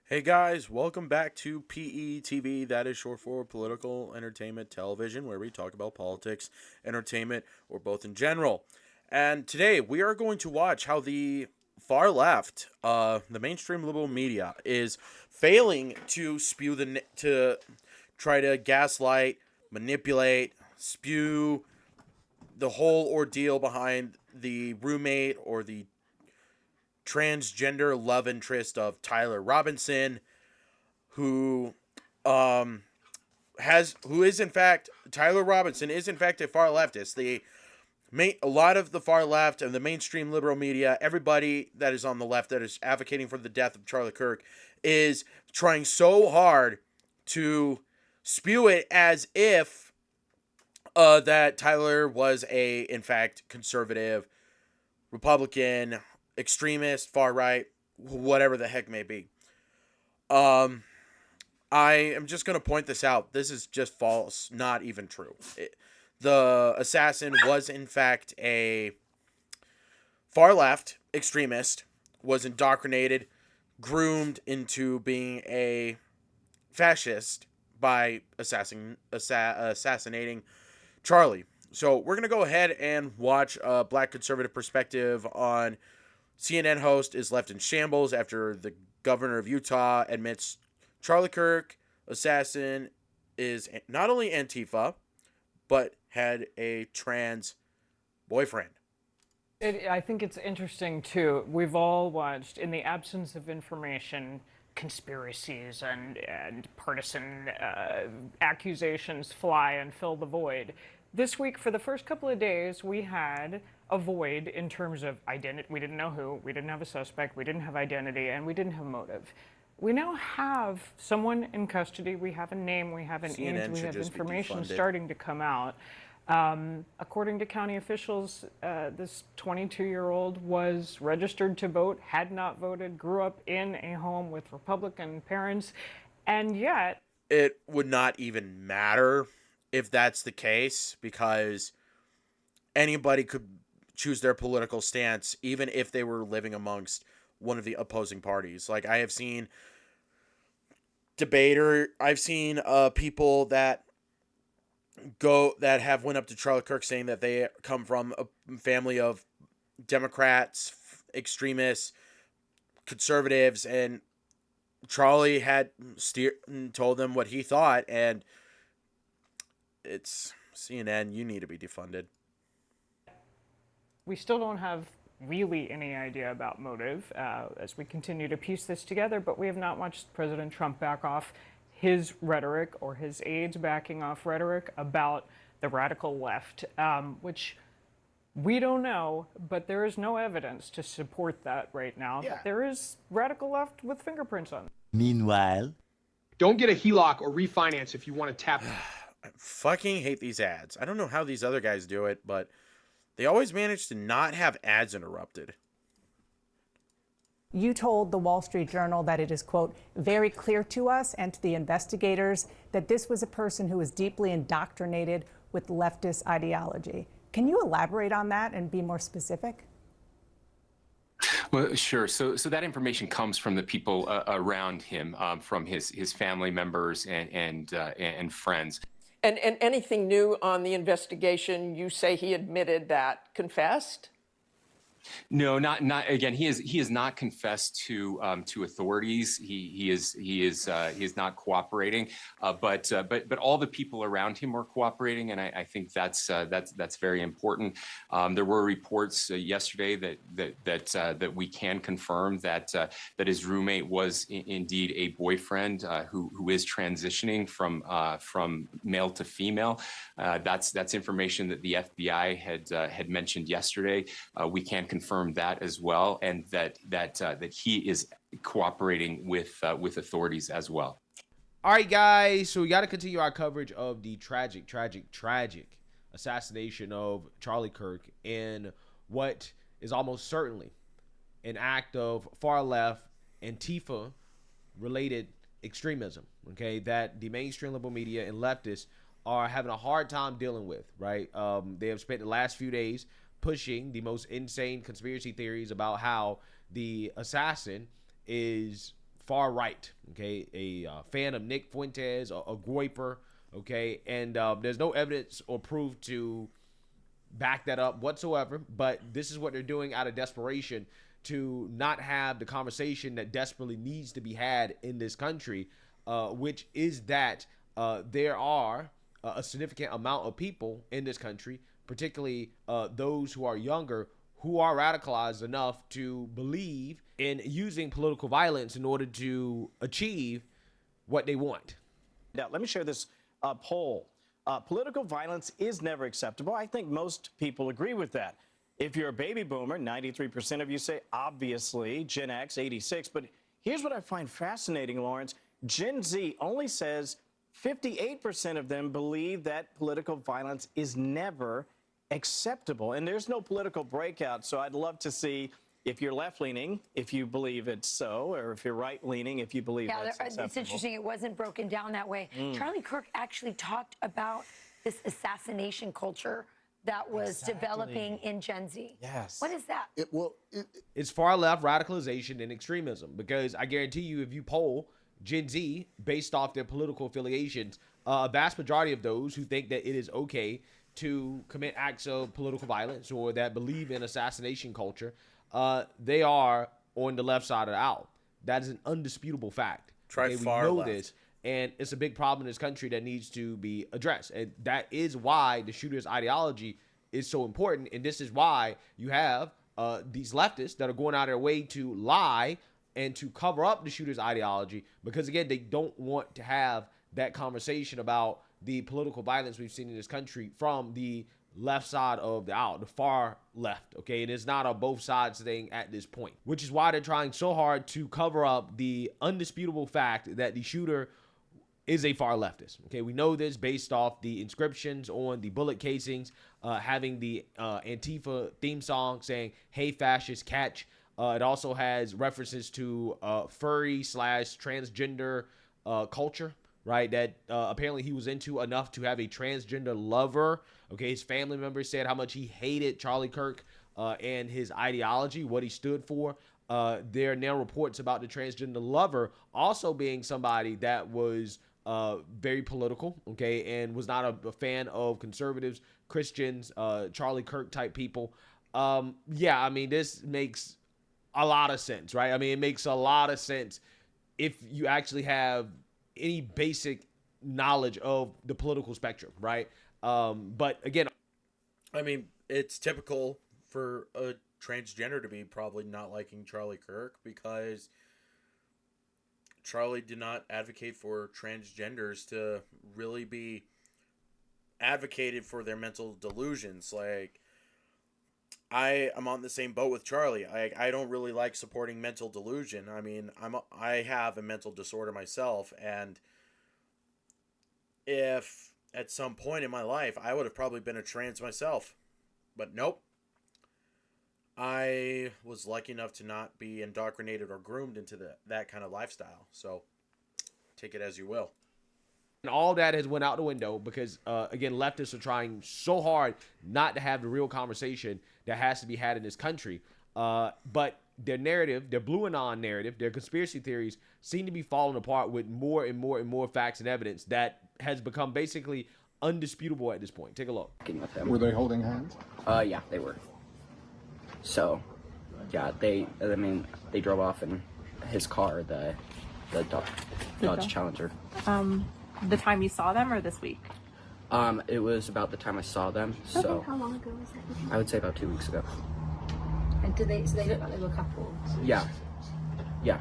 Hey guys, welcome back to PETV, that is short for Political Entertainment Television, where we talk about politics, entertainment, or both in general. And today we are going to watch how the far left, the mainstream liberal media, is failing to to try to gaslight, manipulate, spew the whole ordeal behind the roommate or the transgender love interest of Tyler Robinson, who um who is in fact Tyler Robinson is in fact a far leftist. A lot of the far left and the mainstream liberal media, everybody that is on the left that is advocating for the death of Charlie Kirk, is trying so hard to spew it as if that Tyler was a in fact conservative, Republican, extremist, far right, whatever the heck may be. Um, I am just going to point this out. This is just false, not even true. The assassin was, in fact, a far left extremist, was indoctrinated, groomed into being a fascist by assassinating Charlie. So we're going to go ahead and watch a black conservative perspective on CNN host is left in shambles after the governor of Utah admits Charlie Kirk, assassin, is not only Antifa, but had a trans boyfriend. I think it's interesting too. We've all watched, in the absence of information, conspiracies and partisan accusations fly and fill the void. This week, for the first couple of days, we had a void in terms of identity. We didn't know who, we didn't have a suspect, we didn't have identity, and we didn't have motive. We now have someone in custody. We have a name, we have an age, we have information starting to come out. According to county officials, this 22-year-old was registered to vote, had not voted, grew up in a home with Republican parents, and yet it would not even matter if that's the case, because anybody could choose their political stance, even if they were living amongst one of the opposing parties. Like, I have seen I've seen people that have went up to Charlie Kirk saying that they come from a family of Democrats, extremists, conservatives, and Charlie had told them what he thought, and it's CNN. You need to be defunded. we still don't have really any idea about motive as we continue to piece this together, but we have not watched President Trump back off his rhetoric or his aides backing off rhetoric about the radical left, which we don't know, but there is no evidence to support that right now. Yeah. There is radical left with fingerprints on it. Meanwhile, don't get a HELOC or refinance if you want to tap. I fucking hate these ads. I don't know how these other guys do it, but they always manage to not have ads interrupted. You told the Wall Street Journal that it is, quote, very clear to us and to the investigators that this was a person who was deeply indoctrinated with leftist ideology. Can you elaborate on that and be more specific? Well, sure. So that information comes from the people around him, from his family members and friends. And anything new on the investigation? You say he admitted that, confessed? No, not again. He is not confessed to authorities. He is not cooperating. But all the people around him are cooperating, and I think that's very important. There were reports yesterday that we can confirm that his roommate was indeed a boyfriend who is transitioning from male to female. That's information that the FBI had mentioned yesterday. We can confirm that as well, and that he is cooperating with authorities as well. All right, guys, so we got to continue our coverage of the tragic assassination of Charlie Kirk in what is almost certainly an act of far left Antifa related extremism, okay, that the mainstream liberal media and leftists are having a hard time dealing with, right? They have spent the last few days pushing the most insane conspiracy theories about how the assassin is far right, okay, a fan of Nick Fuentes, a Groiper, okay, and there's no evidence or proof to back that up whatsoever, but this is what they're doing out of desperation to not have the conversation that desperately needs to be had in this country, which is that there are a significant amount of people in this country, particularly those who are younger, who are radicalized enough to believe in using political violence in order to achieve what they want. Now, let me share this poll. Political violence is never acceptable. I think most people agree with that. If you're a baby boomer, 93% of you say, obviously, Gen X, 86. But here's what I find fascinating, Lawrence. Gen Z only says 58% of them believe that political violence is never acceptable. And there's no political breakout. So I'd love to see if you're left-leaning, if you believe it's so, or if you're right-leaning, if you believe that's acceptable. It's interesting. It wasn't broken down that way. Charlie Kirk actually talked about this assassination culture that was developing in Gen Z. Yes. What is that? It's far left radicalization and extremism, because I guarantee you, if you poll Gen Z based off their political affiliations, a vast majority of those who think that it is okay to commit acts of political violence or that believe in assassination culture, they are on the left side of the aisle. That is an undisputable fact. Try far we know left. this, and it's a big problem in this country that needs to be addressed. And that is why the shooter's ideology is so important. And this is why you have these leftists that are going out of their way to lie and to cover up the shooter's ideology, because, again, they don't want to have that conversation about the political violence we've seen in this country from the left side of the aisle, the far left, okay? And it's not a both sides thing at this point, which is why they're trying so hard to cover up the undisputable fact that the shooter is a far leftist, okay? We know this based off the inscriptions on the bullet casings, having the Antifa theme song saying, "Hey, fascists, catch." It also has references to furry/transgender culture, right? That apparently he was into enough to have a transgender lover. Okay, his family members said how much he hated Charlie Kirk and his ideology, what he stood for. There are now reports about the transgender lover also being somebody that was very political, okay, and was not a fan of conservatives, Christians, Charlie Kirk type people. Yeah, I mean, this makes a lot of sense, right? I mean, it makes a lot of sense if you actually have any basic knowledge of the political spectrum, right? But again, I mean, it's typical for a transgender to be probably not liking Charlie Kirk, because Charlie did not advocate for transgenders to really be advocated for their mental delusions. Like, I am on the same boat with Charlie. I don't really like supporting mental delusion. I mean, I have a mental disorder myself, and if at some point in my life I would have probably been a trans myself, but nope. I was lucky enough to not be indoctrinated or groomed into that kind of lifestyle. So take it as you will. and all that has went out the window because, again, leftists are trying so hard not to have the real conversation that has to be had in this country. But their narrative, their blue anon narrative, their conspiracy theories seem to be falling apart with more and more and more facts and evidence that has become basically undisputable at this point. Take a look. With him. Were they holding hands? Yeah, they were. So, yeah, they drove off in his car, the Dodge Challenger. The time you saw them or this week? It was about the time I saw them. So How long ago was that? I would say about 2 weeks ago. And so they looked like they were a couple? Yeah. Yeah.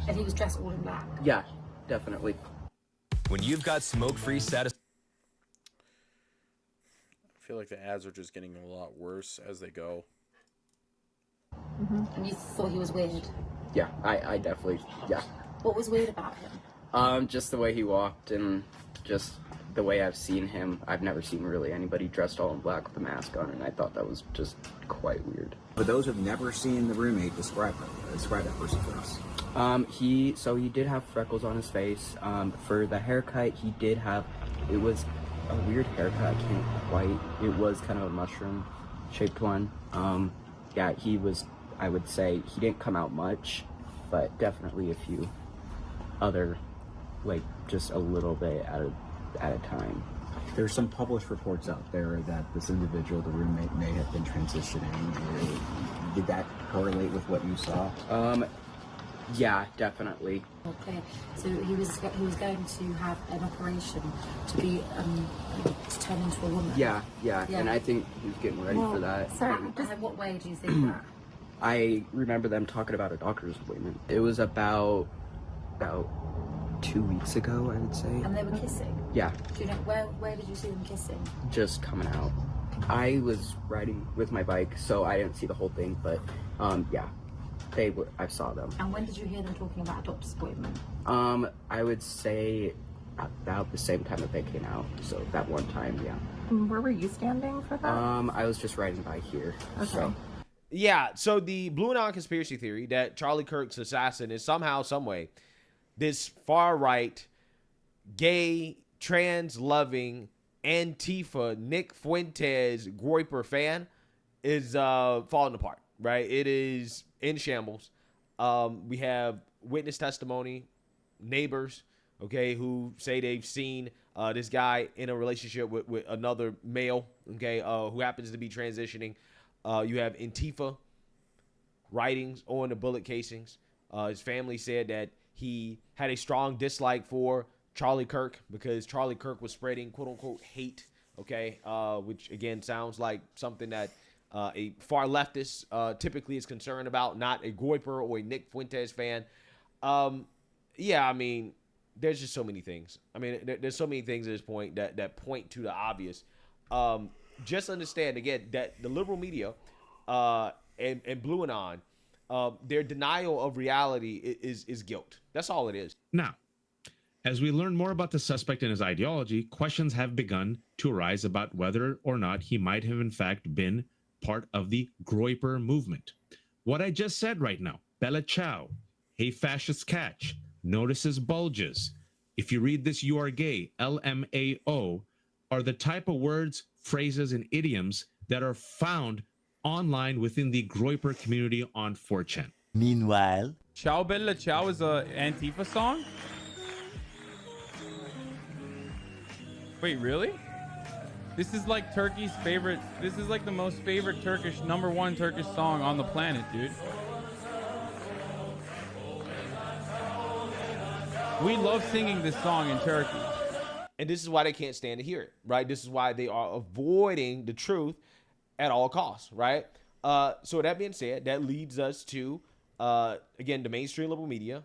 And he was dressed all in black? Yeah, definitely. When you've got smoke-free satisfaction. I feel like the ads are just getting a lot worse as they go. Mm-hmm. And you thought he was weird? Yeah, I definitely, yeah. What was weird about him? Just the way he walked and just the way I've seen him. I've never seen really anybody dressed all in black with a mask on, and I thought that was just quite weird. For those who've never seen the roommate, describe that person for us. He did have freckles on his face. For the haircut, he did have, it was a weird haircut. It was kind of a mushroom shaped one. Yeah, he was, I would say, he didn't come out much, but definitely a few other, like just a little bit at a time. There's some published reports out there that this individual, the roommate, may have been transitioning. Did that correlate with what you saw? Yeah, definitely. Okay, so he was going to have an operation to be to turn into a woman. Yeah, and I think he was getting ready for that. So, what way do you think that? I remember them talking about a doctor's appointment. It was about 2 weeks ago, I would say. And they were kissing? Yeah. Do you know, where did you see them kissing? Just coming out. I was riding with my bike, so I didn't see the whole thing, but yeah, I saw them. And when did you hear them talking about a doctor's appointment? I would say about the same time that they came out, so that one time, yeah. Where were you standing for that? I was just riding by here. Okay. So. Yeah, so the Blue Anon conspiracy theory that Charlie Kirk's assassin is somehow, some way, this far-right, gay, trans-loving, Antifa, Nick Fuentes, Groyper fan is falling apart, right? It is in shambles. We have witness testimony, neighbors, okay, who say they've seen this guy in a relationship with another male, okay, who happens to be transitioning. You have Antifa writings on the bullet casings. His family said that he had a strong dislike for Charlie Kirk because Charlie Kirk was spreading quote-unquote hate, okay, which, again, sounds like something that a far leftist typically is concerned about, not a Groyper or a Nick Fuentes fan. Yeah, I mean, there's just so many things. I mean, there's so many things at this point that point to the obvious. Just understand, again, that the liberal media and Blue Anon, their denial of reality is guilt. That's all it is. Now, as we learn more about the suspect and his ideology, questions have begun to arise about whether or not he might have in fact been part of the Groyper movement. What I just said right now, Bella Ciao, hey fascist catch, notices bulges, if you read this you are gay, LMAO, are the type of words, phrases, and idioms that are found online within the Groyper community on 4chan. Meanwhile, Ciao Bella Ciao is a Antifa song? Wait, really? This is like Turkey's favorite, this is like the most favorite #1 Turkish song on the planet, dude. We love singing this song in Turkey. And this is why they can't stand to hear it, right? This is why they are avoiding the truth at all costs, right? So that being said, that leads us to, again, the mainstream liberal media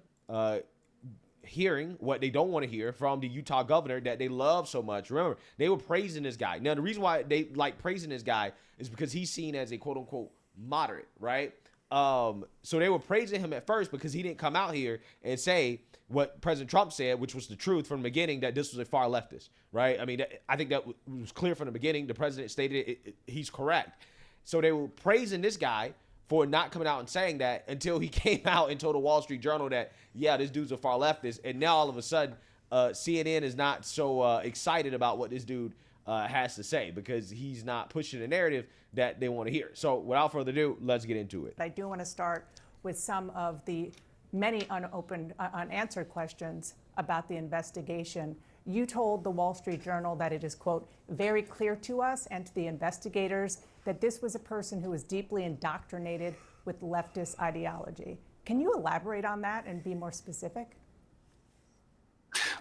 hearing what they don't want to hear from the Utah governor that they love so much. Remember, they were praising this guy. Now, the reason why they like praising this guy is because he's seen as a quote-unquote moderate, right? So they were praising him at first because he didn't come out here and say what President Trump said, which was the truth from the beginning, that this was a far leftist, right? I mean, I think that was clear from the beginning. The president stated he's correct. So they were praising this guy for not coming out and saying that until he came out and told the Wall Street Journal that, yeah, this dude's a far leftist. And now all of a sudden, CNN is not so excited about what this dude has to say because he's not pushing the narrative that they want to hear. So without further ado, let's get into it. I do want to start with some of the many unanswered questions about the investigation. You told the Wall Street Journal that it is, quote, very clear to us and to the investigators that this was a person who was deeply indoctrinated with leftist ideology. Can you elaborate on that and be more specific?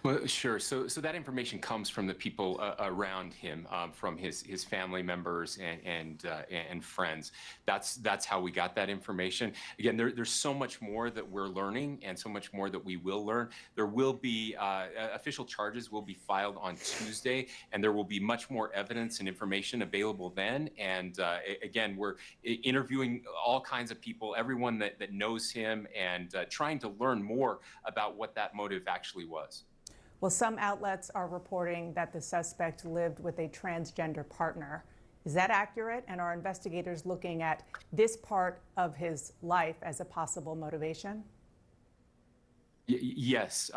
Well, sure. So that information comes from the people around him, from his family members and friends. That's how we got that information. Again, there's so much more that we're learning, and so much more that we will learn. There will be official charges will be filed on Tuesday, and there will be much more evidence and information available then. And again, we're interviewing all kinds of people, everyone that knows him, and trying to learn more about what that motive actually was. Well, some outlets are reporting that the suspect lived with a transgender partner. Is that accurate? And are investigators looking at this part of his life as a possible motivation? Yes,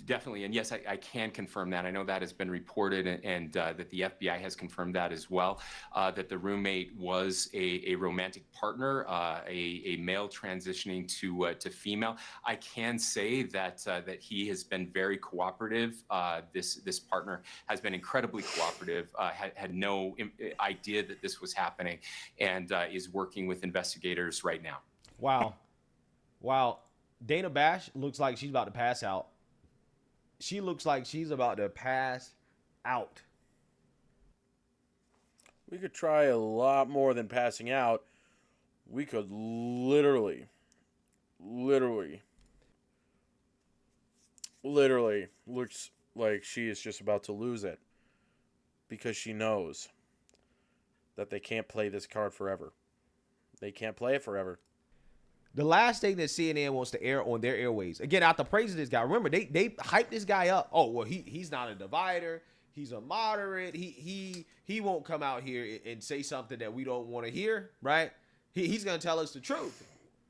definitely. And yes, I can confirm that. I know that has been reported, and that the FBI has confirmed that as well, that the roommate was a romantic partner, a male transitioning to female. I can say that that he has been very cooperative. This partner has been incredibly cooperative, had no idea that this was happening, and is working with investigators right now. Wow. Wow. Dana Bash looks like she's about to pass out. She looks like she's about to pass out. We could try a lot more than passing out. We could literally looks like she is just about to lose it, because she knows that they can't play this card forever. They can't play it forever. The last thing that CNN wants to air on their airways, again, after praising this guy, remember, they hyped this guy up. Oh, well, he's not a divider. He's a moderate. He won't come out here and say something that we don't want to hear, right? He's going to tell us the truth,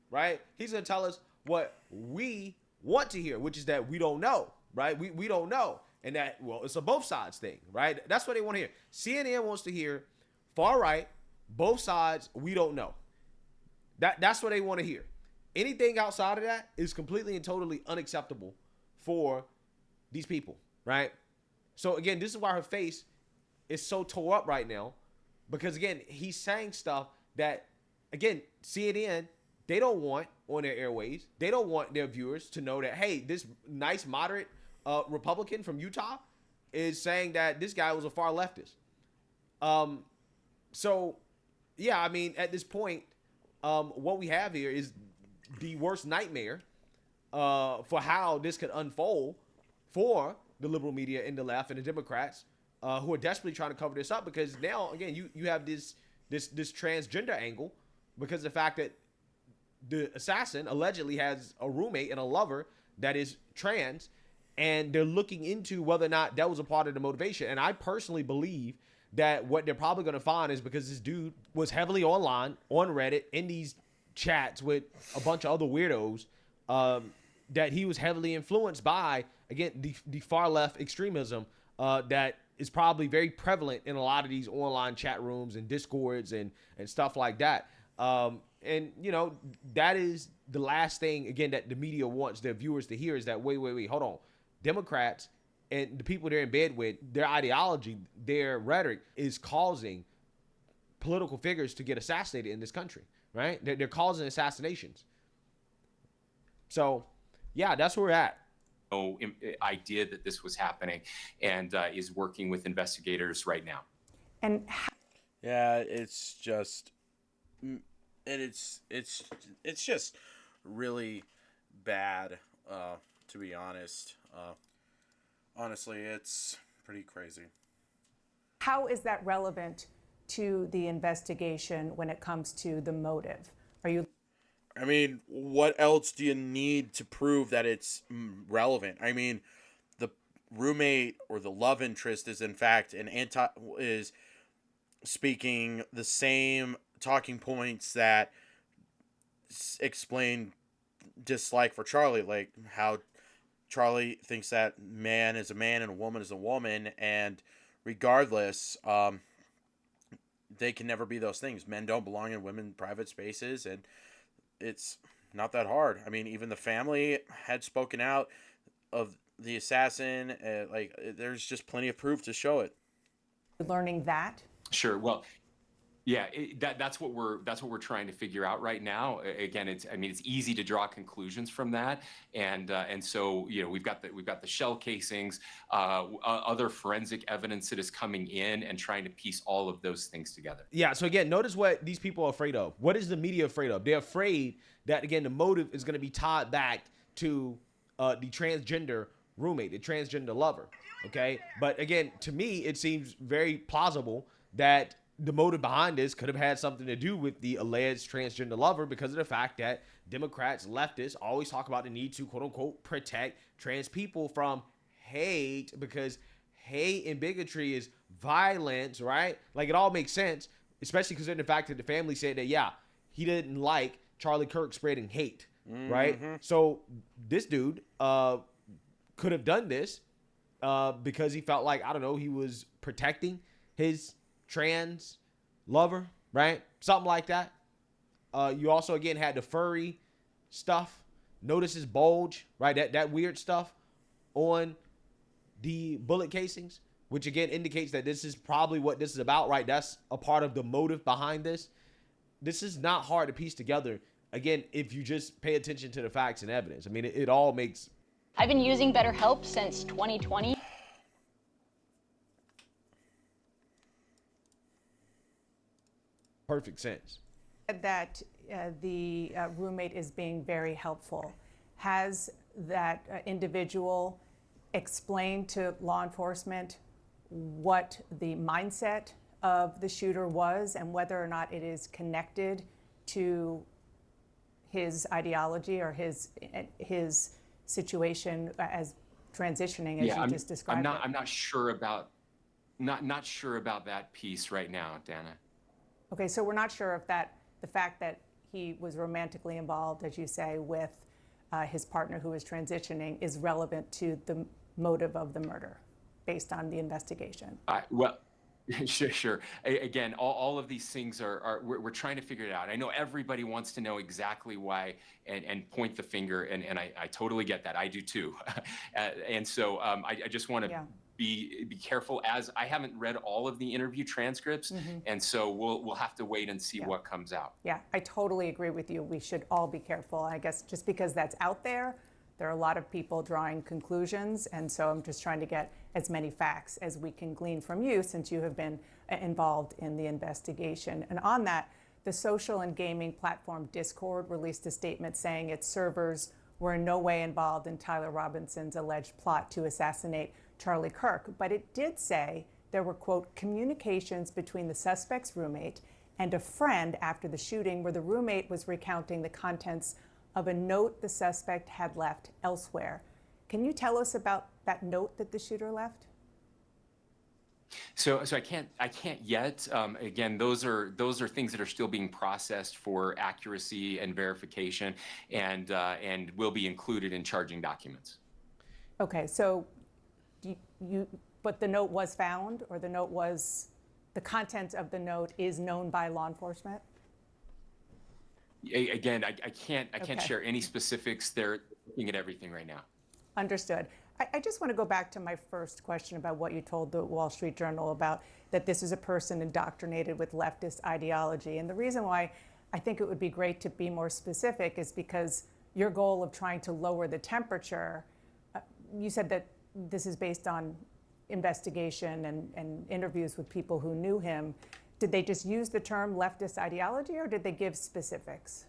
right? He's going to tell us what we want to hear, which is that we don't know, right? We don't know. And that, well, it's a both sides thing, right? That's what they want to hear. CNN wants to hear far right, both sides, we don't know. That's what they want to hear. Anything outside of that is completely and totally unacceptable for these people, right? So again, this is why her face is so tore up right now, because again, he's saying stuff that, again, CNN, they don't want on their airways. They don't want their viewers to know that, hey, this nice moderate Republican from Utah is saying that this guy was a far leftist. So yeah, I mean, at this point, what we have here is the worst nightmare for how this could unfold for the liberal media and the left and the Democrats, who are desperately trying to cover this up, because now, again, you have this transgender angle, because the fact that the assassin allegedly has a roommate and a lover that is trans, and they're looking into whether or not that was a part of the motivation. And I personally believe that what they're probably going to find is because this dude was heavily online, on Reddit, in these chats with a bunch of other weirdos, that he was heavily influenced by, again, the far left extremism that is probably very prevalent in a lot of these online chat rooms and discords and stuff like that. And, you know, that is the last thing, again, that the media wants their viewers to hear, is that, wait, hold on. Democrats and the people they're in bed with, their ideology, their rhetoric is causing political figures to get assassinated in this country, right? They're causing assassinations. So, yeah, that's where we're at. No idea that this was happening, and is working with investigators right now. And yeah, it's just, and it's just really bad, to be honest. Honestly, it's pretty crazy. how is that relevant to the investigation when it comes to the motive? Are you? I mean, what else do you need to prove that it's relevant? I mean, the roommate or the love interest is in fact is speaking the same talking points that explain dislike for Charlie, like how Charlie thinks that man is a man and a woman is a woman, and regardless, they can never be those things. Men don't belong in women's private spaces, and it's not that hard. I mean, even the family had spoken out of the assassin. There's just plenty of proof to show it. Learning that? Sure. Well, yeah, that's what we're trying to figure out right now. Again, it's easy to draw conclusions from that, and so we've got the shell casings, other forensic evidence that is coming in, and trying to piece all of those things together. Yeah. So again, notice what these people are afraid of. What is the media afraid of? They're afraid that, again, the motive is going to be tied back to the transgender roommate, the transgender lover. Okay. But again, to me, it seems very plausible that the motive behind this could have had something to do with the alleged transgender lover, because of the fact that Democrats, leftists always talk about the need to, quote unquote, protect trans people from hate, because hate and bigotry is violence, right? Like, it all makes sense, especially considering the fact that the family said that, yeah, he didn't like Charlie Kirk spreading hate. right? So this dude could have done this because he felt like, I don't know, he was protecting his trans lover, right? Something like that. You also, again, had the furry stuff. Notice his bulge, right? That weird stuff on the bullet casings, which again indicates that this is probably what this is about, right? That's a part of the motive behind this. This is not hard to piece together, again, if you just pay attention to the facts and evidence. I mean, it all makes... I've been using BetterHelp since 2020. perfect sense. That the roommate is being very helpful. Has that individual explained to law enforcement what the mindset of the shooter was and whether or not it is connected to his ideology or his situation as transitioning, as you just described? I'm not sure about that piece right now, Dana. Okay, so we're not sure if the fact that he was romantically involved, as you say, with his partner who was transitioning is relevant to the motive of the murder based on the investigation. Well, sure. Again, all of these things we're trying to figure it out. I know everybody wants to know exactly why and point the finger, and I totally get that. I do too. And so I just want to be careful, as I haven't read all of the interview transcripts, and so we'll have to wait and see what comes out. Yeah, I totally agree with you. We should all be careful. I guess just because that's out there are a lot of people drawing conclusions, and so I'm just trying to get as many facts as we can glean from you, since you have been involved in the investigation. And on that, the social and gaming platform Discord released a statement saying its servers were in no way involved in Tyler Robinson's alleged plot to assassinate Charlie Kirk, but it did say there were, quote, communications between the suspect's roommate and a friend after the shooting, where the roommate was recounting the contents of a note the suspect had left elsewhere. Can you tell us about that note that the shooter left? So I can't yet. Again, those are things that are still being processed for accuracy and verification, and will be included in charging documents. Okay, so but the note was found, or the content of the note is known by law enforcement? Again, I can't share any specifics. They're looking at everything right now. Understood. I just want to go back to my first question about what you told the Wall Street Journal about that this is a person indoctrinated with leftist ideology. And the reason why I think it would be great to be more specific is because your goal of trying to lower the temperature, you said that this is based on investigation and interviews with people who knew him. Did they just use the term leftist ideology, or did they give specifics?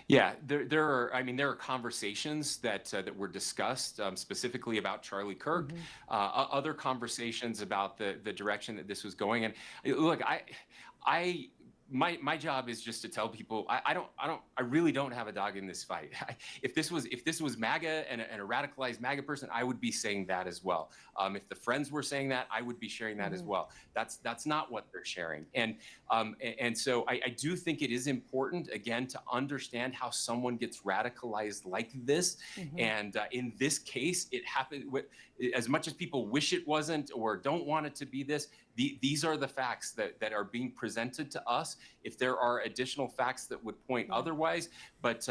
Yeah, there are conversations that were discussed specifically about Charlie Kirk, other conversations about the direction that this was going. And look, my job is just to tell people I really don't have a dog in this fight. If this was MAGA and a radicalized MAGA person, I would be saying that as well. If the friends were saying that, I would be sharing that as well. That's not what they're sharing. And so I do think it is important, again, to understand how someone gets radicalized like this. And in this case, it happened as much as people wish it wasn't or don't want it to be this. These are the facts that are being presented to us. If there are additional facts that would point otherwise, but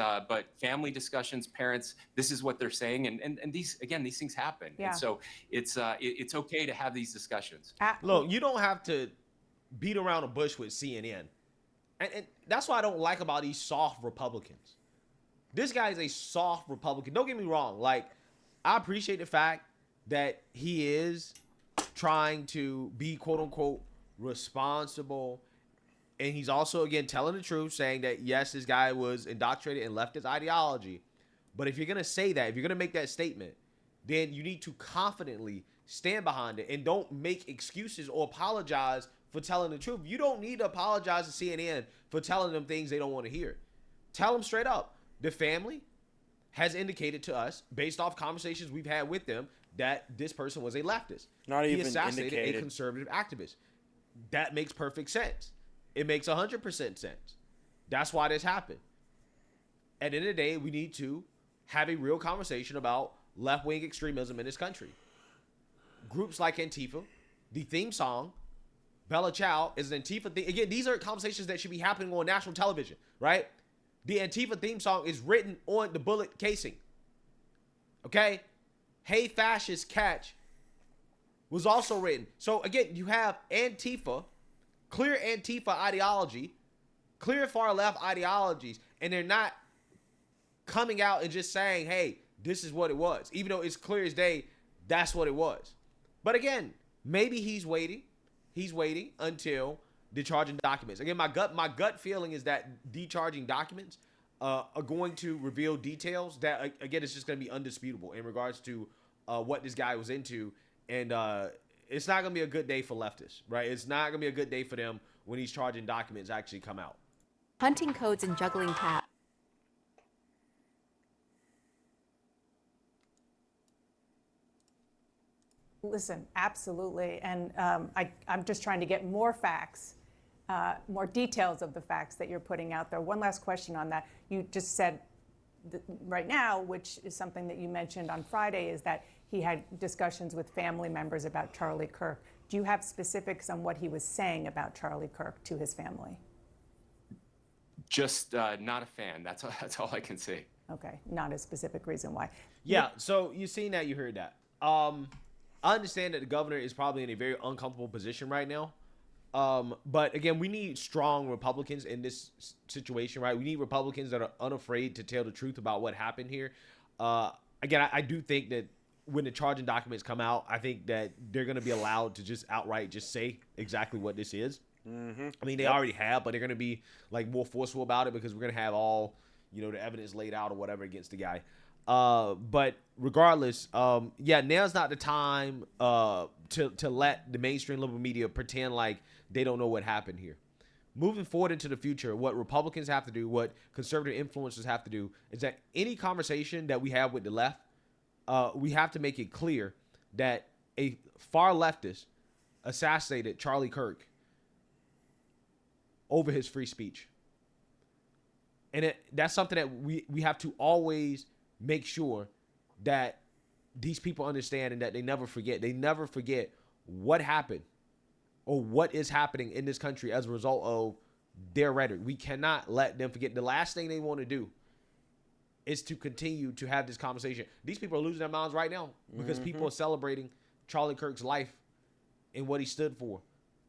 family discussions, parents, this is what they're saying, and these things happen. And so it's okay to have these discussions. Look, you don't have to beat around the bush with CNN, and that's what I don't like about these soft Republicans. This guy is a soft Republican. Don't get me wrong. Like, I appreciate the fact that he is trying to be quote unquote responsible, and he's also, again, telling the truth, saying that yes, this guy was indoctrinated and leftist ideology. But if you're gonna say that, if you're gonna make that statement, then you need to confidently stand behind it and don't make excuses or apologize for telling the truth. You don't need to apologize to CNN for telling them things they don't want to hear. Tell them straight up. The family has indicated to us, based off conversations we've had with them, that this person was a leftist. He assassinated a conservative activist. That makes perfect sense. It makes 100% sense. That's why this happened. at the end of the day, we need to have a real conversation about left-wing extremism in this country. Groups like Antifa, the theme song, Bella Ciao, is an Antifa thing. Again, these are conversations that should be happening on national television, right? The Antifa theme song is written on the bullet casing. Okay? Hey Fascist Catch was also written. So again, you have Antifa, clear Antifa ideology, clear far left ideologies, and they're not coming out and just saying, hey, this is what it was. Even though it's clear as day, that's what it was. But again, maybe he's waiting. He's waiting until decharging documents. Again, my gut feeling is that decharging documents are going to reveal details that, again, it's just going to be undisputable in regards to what this guy was into. And it's not going to be a good day for leftists, right? It's not going to be a good day for them when these charging documents actually come out. Hunting codes and juggling tasks. Listen, absolutely. And I'm just trying to get more facts, more details of the facts that you're putting out there. One last question on that. You just said right now, which is something that you mentioned on Friday, is that he had discussions with family members about Charlie Kirk. Do you have specifics on what he was saying about Charlie Kirk to his family? Just not a fan. That's all I can say. Okay, not a specific reason why. Yeah, so you've seen that, you heard that. I understand that the governor is probably in a very uncomfortable position right now. But again, we need strong Republicans in this situation, right? We need Republicans that are unafraid to tell the truth about what happened here. Again, I do think that when the charging documents come out, I think that they're going to be allowed to just outright just say exactly what this is. Mm-hmm. I mean, they already have, but they're going to be like more forceful about it because we're going to have all, the evidence laid out or whatever against the guy. But regardless, now's not the time to let the mainstream liberal media pretend like they don't know what happened here. Moving forward into the future, what Republicans have to do, what conservative influencers have to do, is that any conversation that we have with the left, we have to make it clear that a far leftist assassinated Charlie Kirk over his free speech. And that's something that we have to always make sure that these people understand and that they never forget. They never forget what happened or what is happening in this country as a result of their rhetoric. We cannot let them forget. The last thing they want to do is to continue to have this conversation. These people are losing their minds right now because people are celebrating Charlie Kirk's life and what he stood for.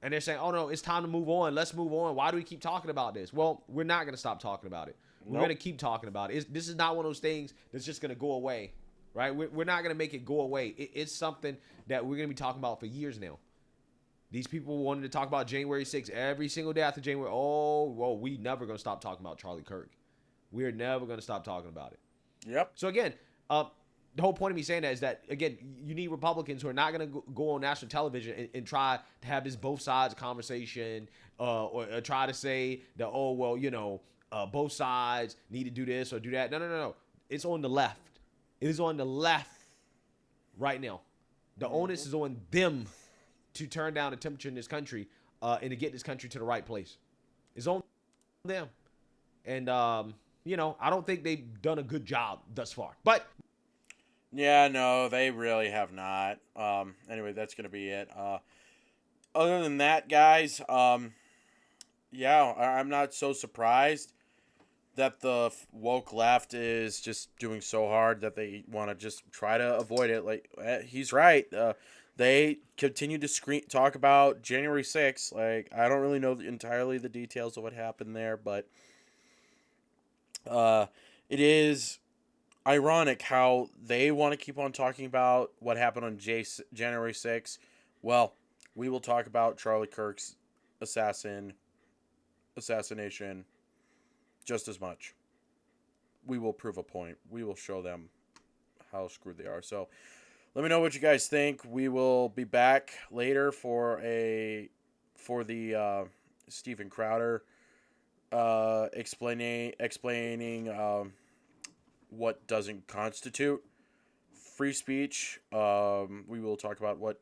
And they're saying, oh, no, it's time to move on. Let's move on. Why do we keep talking about this? Well, we're not going to stop talking about it. We're going to keep talking about it. This is not one of those things that's just going to go away, right? We're not going to make it go away. It's something that we're going to be talking about for years now. These people wanted to talk about January 6th every single day after January. Oh, well, we never going to stop talking about Charlie Kirk. We're never going to stop talking about it. Yep. So, again, the whole point of me saying that is that, again, you need Republicans who are not going to go on national television and try to have this both sides conversation or try to say that, oh, well, both sides need to do this or do that. No. It's on the left. It is on the left right now. The onus is on them to turn down the temperature in this country and to get this country to the right place. It's on them. And, I don't think they've done a good job thus far. But yeah, no, they really have not. Anyway, that's going to be it. Other than that, guys, I'm not so surprised that the woke left is just doing so hard that they want to just try to avoid it. Like, he's right. They continue to talk about January 6th. Like, I don't really know entirely the details of what happened there, but it is ironic how they want to keep on talking about what happened on January 6th. Well, we will talk about Charlie Kirk's assassination just as much. We will prove a point. We will show them how screwed they are. So let me know what you guys think. We will be back later for the Stephen Crowder explaining what doesn't constitute free speech. We will talk about what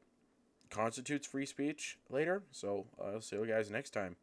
constitutes free speech later. So I'll see you guys next time.